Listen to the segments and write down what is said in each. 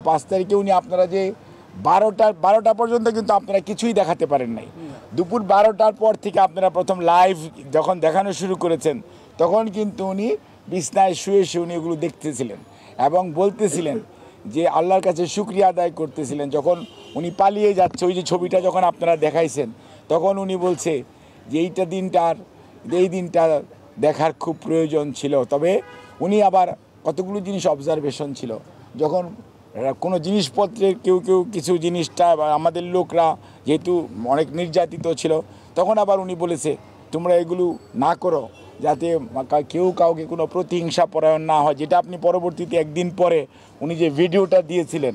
5 তারিখে উনি আপনারা যে 12টা পর্যন্ত কিন্তু আপনারা কিছুই দেখাতে পারেন নাই। দুপুর 12টার পর থেকে আপনারা প্রথম লাইভ যখন দেখানো শুরু করেছেন তখন কিন্তু উনি বিছনায় শুয়ে উনি এগুলো দেখতেছিলেন এবং বলতেছিলেন যে আল্লাহর কাছে শুকরিয়া আদায় করতেছিলেন। যখন উনি পালিয়ে যাচ্ছে, ওই যে ছবিটা যখন আপনারা দেখাইছেন তখন উনি বলছে যে এই দিনটা দেখার খুব প্রয়োজন ছিল। তবে উনি আবার কতগুলো জিনিস অবজারভেশন ছিল, যখন কোনো জিনিসপত্রের কেউ কিছু জিনিসটা আমাদের লোকরা যেহেতু অনেক নির্যাতিত ছিল, তখন আবার উনি বলেছে তোমরা এগুলো না করো যাতে কেউ কাউকে কোনো প্রতিহিংসা পরায়ণ না হয়, যেটা আপনি পরবর্তীতে একদিন পরে উনি যে ভিডিওটা দিয়েছিলেন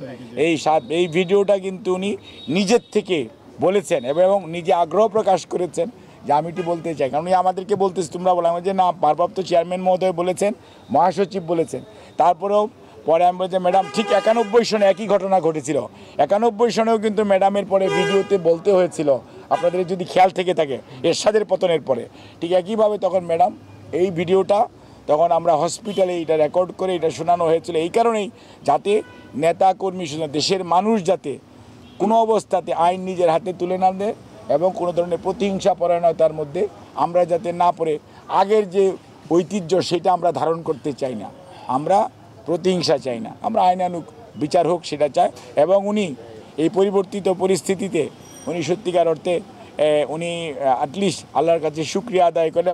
এই ভিডিওটা কিন্তু উনি নিজের থেকে বলেছেন এবং নিজে আগ্রহ প্রকাশ করেছেন যে আমি একটু বলতে চাই। কারণ উনি আমাদেরকে বলতেছে তোমরা বললাম যে না, ভারপ্রাপ্ত চেয়ারম্যান মহোদয় বলেছেন, মহাসচিব বলেছেন। তারপরেও পরে আমি বলছি ম্যাডাম ঠিক 91 সনে একই ঘটনা ঘটেছিল। 91 সনেও কিন্তু ম্যাডামের পরে ভিডিওতে বলতে হয়েছিল, আপনাদের যদি খেয়াল থেকে থাকে, এরশাদের পতনের পরে ঠিক একইভাবে তখন ম্যাডাম এই ভিডিওটা তখন আমরা হসপিটালে এটা রেকর্ড করে এটা শোনানো হয়েছিল এই কারণেই, যাতে নেতা কর্মী দেশের মানুষ যাতে কোনো অবস্থাতে আইন নিজের হাতে তুলে না দেয় এবং কোনো ধরনের প্রতিহিংসা পরায়ণতার মধ্যে আমরা যাতে না পড়ে আগের যে ঐতিহ্য সেটা আমরা ধারণ করতে চাই না, আমরা প্রতিহিংসা চাই না, আমরা আইনানুগ বিচার হোক সেটা চাই। এবং উনি এই পরিবর্তিত পরিস্থিতিতে উনি সত্যিকার অর্থে উনি অ্যাটলিস্ট আল্লাহর কাছে শুকরিয়া আদায় করে